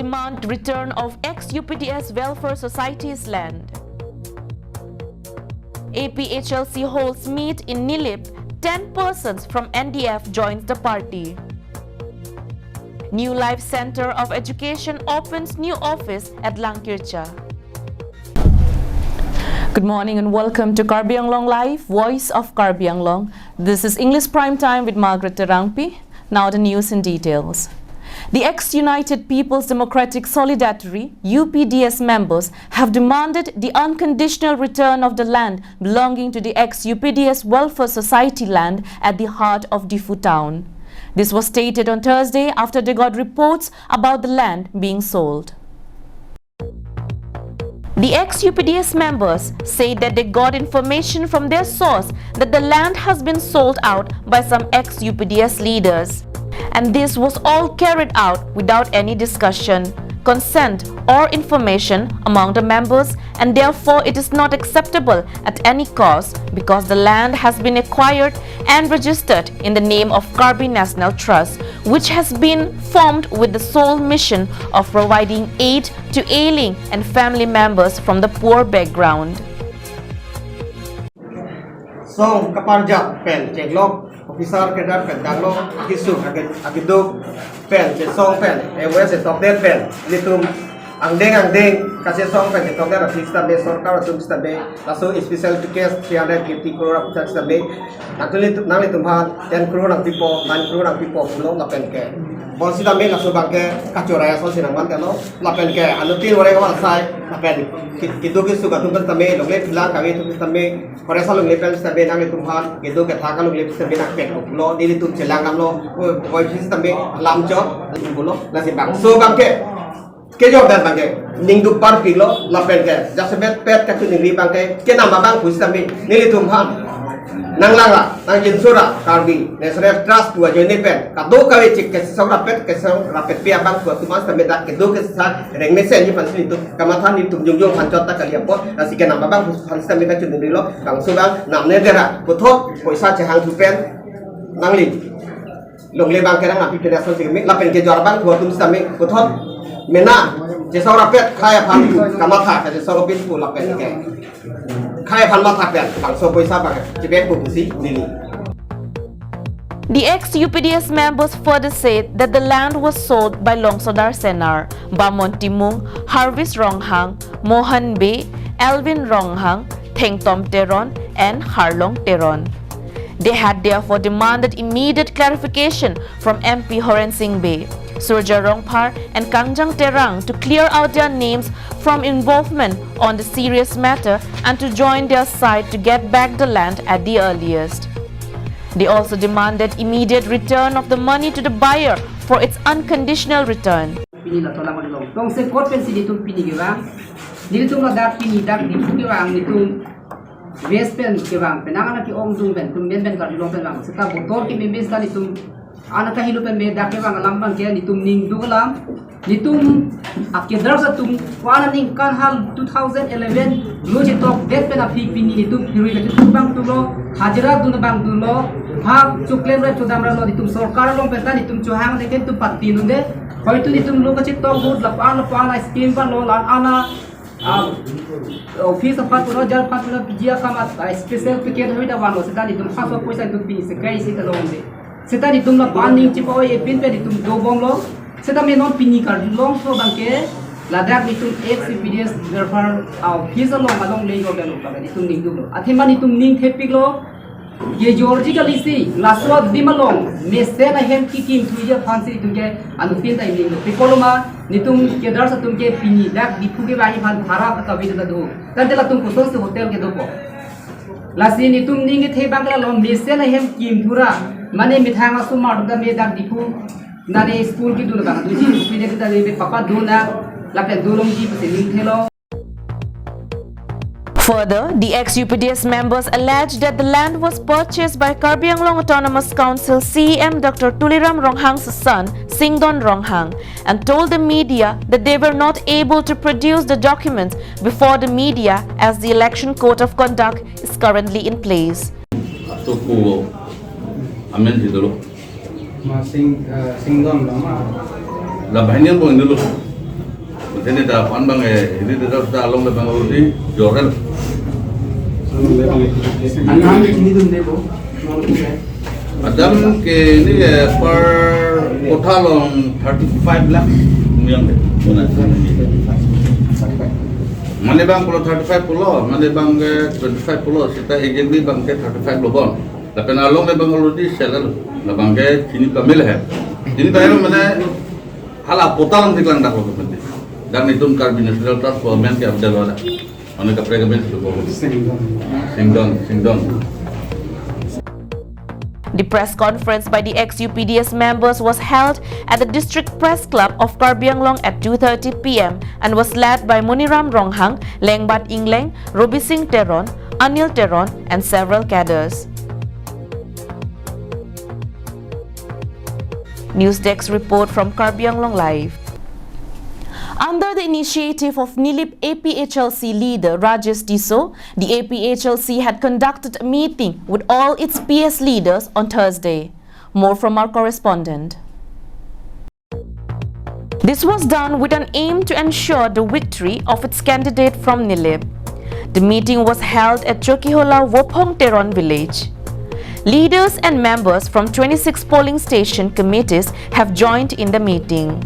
demand return of ex-UPDS Welfare Society's land. APHLC holds meet in Nilip. 10 persons from NDF joins the party. New Life Center of Education opens new office at Langkircha. Good morning and welcome to Karbi Anglong Live, Voice of Karbi Anglong. This is English Prime Time with Margaret Terangpi. Now the news in details. The ex-United People's Democratic Solidarity (UPDS) members have demanded the unconditional return of the land belonging to the ex-UPDS Welfare Society land at the heart of Difu town. This was stated on Thursday after they got reports about the land being sold. The ex-UPDS members say that they got information from their source that the land has been sold out by some ex-UPDS leaders. And this was all carried out without any discussion, consent or information among the members, and therefore it is not acceptable at any cost because the land has been acquired and registered in the name of Karbi National Trust, which has been formed with the sole mission of providing aid to ailing and family members from the poor background. So, kaparja pen ceklok officer kedar pen danglo kisu agiduk pen song pen ewe se tokder pen litum angdeng kasih song pen tokder officer be sorkar tum stabe laso special case 350 crore of stabe nang litum han 10 crore of people 9 crore of people belum la pen ke bon sida me laso bangke kacora so sinang man kalo la pen ke anutin ore kawan sai la pen kiduk kisu gatum pen tame longle philang kami tum tame Koresa lung lepel stabe nang litum han gedo ke thaka lung lepel stabe nak pek lo di litum celang am lo boy fis stabe lam jo bulo nasi bang so bangke ke job dan bangke ning du par pilo la pen ke jasebet pet ka tu ning ri bangke ke nama bang fis stabe ni litum han nang langa nang jinsura Karbi National Trust dua jene pen kado kawe cik ke song rapet pia bang dua tumas stabe dak gedo ke sa reng mesen ni pan itu kamathan ni tum jong hancot ta kaliapot nasi ke nama bang fis stabe ka tu ning ri lo bang so bang namne dera puthot poisa chehang tu pen nang li long le bang ke nang api peda so sing la pen ke jor bang dua tum stabe puthot mena je song rapet khaya phan kamatha ke song pin pu la pen ke The ex-UPDS members further said that the land was sold by Longsodar Senar, Bamon Timung, Harvis Ronghang, Mohan Bey, Elvin Ronghang, Thengtom Teron, and Harlong Teron. They had therefore demanded immediate clarification from MP Horen Singh Bey, Surja Rongpar and Kangjang Terang to clear out their names from involvement on the serious matter and to join their side to get back the land at the earliest. They also demanded immediate return of the money to the buyer for its unconditional return. Anak kahilu pen beda ke bang lambang ke nitum ning dugalam nitum akedar sa tum wana ning kan hal 2011 lo je top det pen afi pini nitum hirui ke tum bang tulo hajra dun bang dulo bhag chuklen ra chodamra lo nitum sarkar long peta nitum chohang de ken tu patti nunde hoitu nitum lo ke top good lapan scheme ban lo lan ana office of patro jar patro pijia kamat special ticket hoida wano seta nitum khaso poisa tu pini se kai se talonde Seta di tum la paning cipo ye pin pe di tum do bom lo seta me non pini kar long so bangke ladak di tum ex-UPDS welfare officer lo malong le go belo ka di tum ning do athima ni tum ning thepik lo ye geologically si laswa di malong me se na hem ki kim thuije phansi tum ke anu pin dai ning lo pikoloma ni tum ke dar sa tum ke pini dak di phuge bahi phan thara ka bi da do tan de la tum ko se hotel ke do ko lasi ni tum ning the bangla lo me se na hem kim thura Mane mithang asu mar da me dak dipu nane school ki dun bang duji pine kita lebe papa duna lapen dulong ji peseling thelo. Further, the ex-UPDS members alleged that the land was purchased by Karbi Anglong Autonomous Council CEM Dr. Tuliram Ronghang's son, Singdon Ronghang, and told the media that they were not able to produce the documents before the media as the election code of conduct is currently in place. Amen dulu. Singdon lama. Lah banyak pun dulu. ini dah pandang ini dah along le Bangalore di Jordan. Adam ke ini per kota long 35 lakh yang deh. Mana bang kalau 35 pulau, mana bang ke 25 pulau, kita exactly bang ke 35 lobon. Tapi along le Bangalore di seller, lah bang ke sini kamil hai. Ini bayar mana halah potalam diklang dah kalau penting. Dan itu karbi national trust government ke abdal wala. Mana kapre government itu Singdon. The press conference by the ex-UPDS members was held at the District Press Club of Karbi Anglong at 2:30 p.m. and was led by Muniram Ronghang, Lengbat Ingleng, Ruby Singh Teron, Anil Teron, and several cadres. Newsdesk report from Karbi Anglong Live. Under the initiative of Nilip APHLC leader Rajesh Tiso, the APHLC had conducted a meeting with all its PS leaders on Thursday. More from our correspondent. This was done with an aim to ensure the victory of its candidate from Nilip. The meeting was held at Chokihola Wophong Teron village. Leaders and members from 26 polling station committees have joined in the meeting.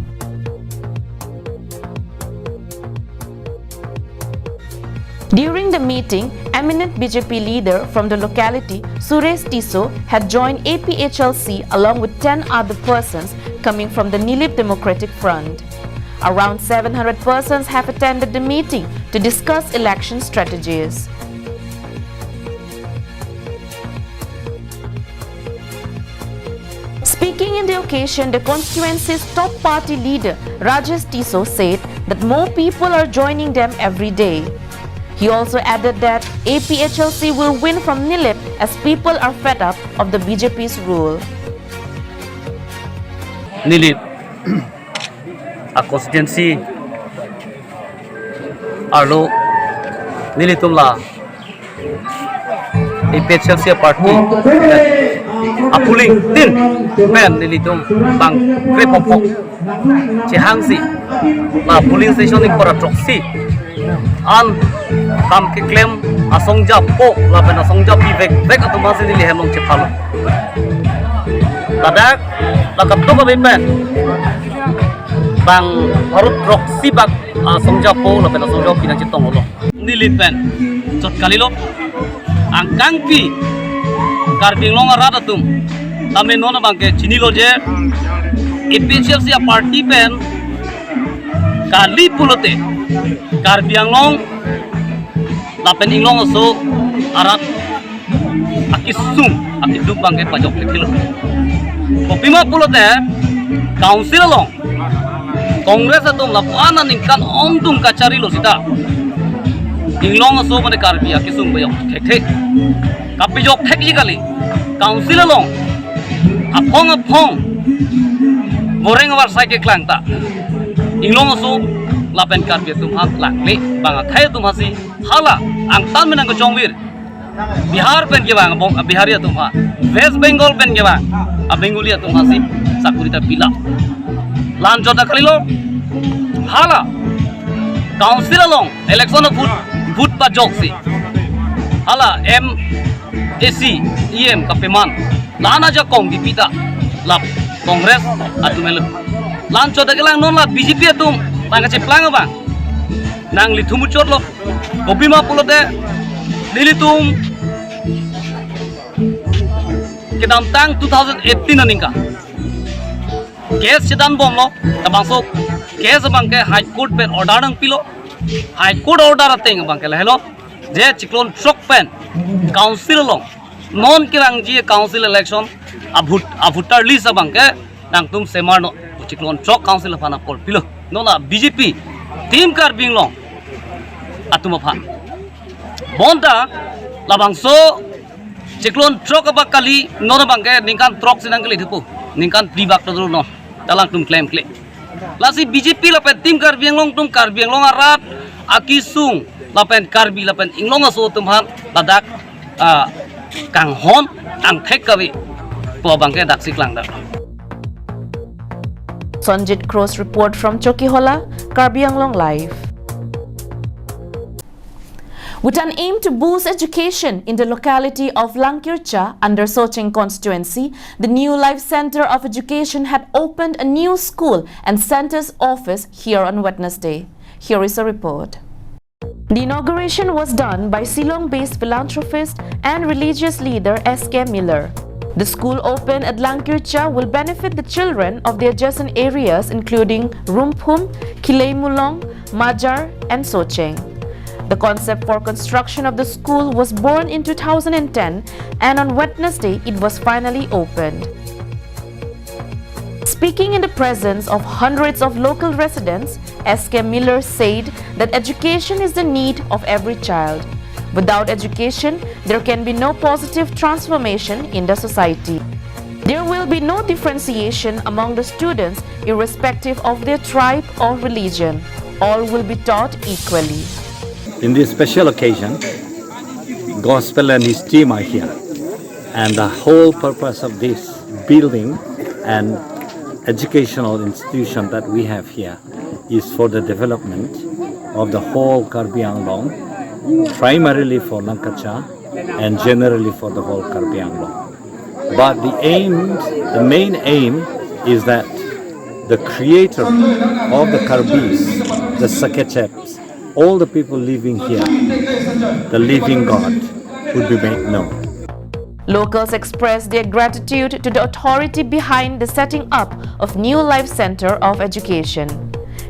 During the meeting, eminent BJP leader from the locality, Suresh Tiso, had joined APHLC along with 10 other persons coming from the Nilip Democratic Front. Around 700 persons have attended the meeting to discuss election strategies. Speaking in the occasion, the constituency's top party leader, Rajesh Tiso, said that more people are joining them every day. He also added that APHLC will win from Nilip as people are fed up of the BJP's rule. Nilip, a constituency, Arlo, Nilitumla, APHLC party, a pulling tin, man Nilitum, Bang, Krepopok, Chihangsi, a pulling station in Koratroxi. An kam ke claim asongja po lapen asongja pivek vek atau masih di hemong cepalo. Tadak lakap tu kami pen bang harut proxy bag asongja po lapen asongja pina citong lo. Nilipen cot kali lo angkang pi karbing long arada tum kami nona bang ke cini lo je APHLC party pen kali pulote Karbi Anglong lapen inglong aso arat akisum akiduk bangke pajok lekilo kopima pulote council long kongres atum lapana ningkan ondum kacari lo sita inglong aso mane karbi akisum bayok thek kapi jok thek kali council long apong goreng war saike klangta inglong aso lapen karbi tum hak lakli bang khai tum hasi hala angtan menang kejongwir Bihar pen ke bang Biharia tum ha West Bengal pen ke bang Bengalia tum hasi sakurita pila lan jota khalilo hala council along election of vote pa joksi hala AC EM kapeman lana ja kong di pita lap kongres atumel lan jota kelang non la BJP atum tangga ceplang bang nang litum ucot lo kopi ma pulote lilitum kedam tang 2018 naningka case sedan bom lo tabang sok case bang ke high court pen order nang pilo high court order ateng bang ke lehlo je cyclone shock pen council lo non kirang ji council election avutar list bang ke nang tum semar no cyclone shock council phana pol pilo nona BJP team karbing long atuma phan bonta labangso cyclone truck abakali nona bangke ningkan truck sinang kali thipu ningkan pribak tadru no talang tum claim lasi BJP lapen team karbing long tum karbing long arat akisung lapen karbi lapen inglong aso tum han ladak kang hon ang thek kawi po bangke daksik lang da Sanjit Cross report from Chokihola, Karbi Anglong Live. With an aim to boost education in the locality of Langkircha under Socheng constituency, the new Life Center of Education had opened a new school and center's office here on Wednesday. Here is a report. The inauguration was done by Silong-based philanthropist and religious leader S.K. Miller. The school opened at Langkircha will benefit the children of the adjacent areas including Rumphum, Kilaymulong, Majar, and Socheng. The concept for construction of the school was born in 2010 and on Wednesday it was finally opened. Speaking in the presence of hundreds of local residents, S.K. Miller said that education is the need of every child. Without education, there can be no positive transformation in the society. There will be no differentiation among the students irrespective of their tribe or religion. All will be taught equally. In this special occasion, Gospel and his team are here, and the whole purpose of this building and educational institution that we have here is for the development of the whole Karbi Anglong, primarily for Langkircha and generally for the whole Karbi Anglong. But the main aim is that the creator of the Karbis, the Sakecheps, all the people living here, the living God, would be made known. Locals expressed their gratitude to the authority behind the setting up of New Life Center of Education.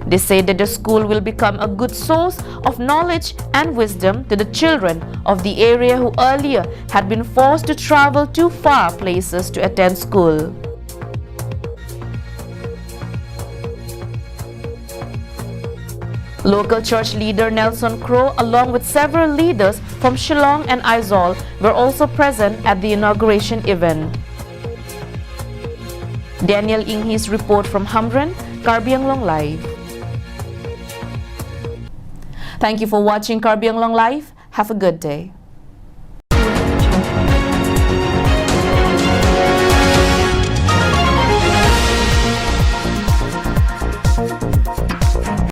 They say that the school will become a good source of knowledge and wisdom to the children of the area who earlier had been forced to travel to far places to attend school. Local church leader Nelson Crow, along with several leaders from Shillong and Aizawl, were also present at the inauguration event. Daniel Inghi's report from Hamren, Karbi Anglong Live. Thank you for watching Karbi Anglong Live. Have a good day.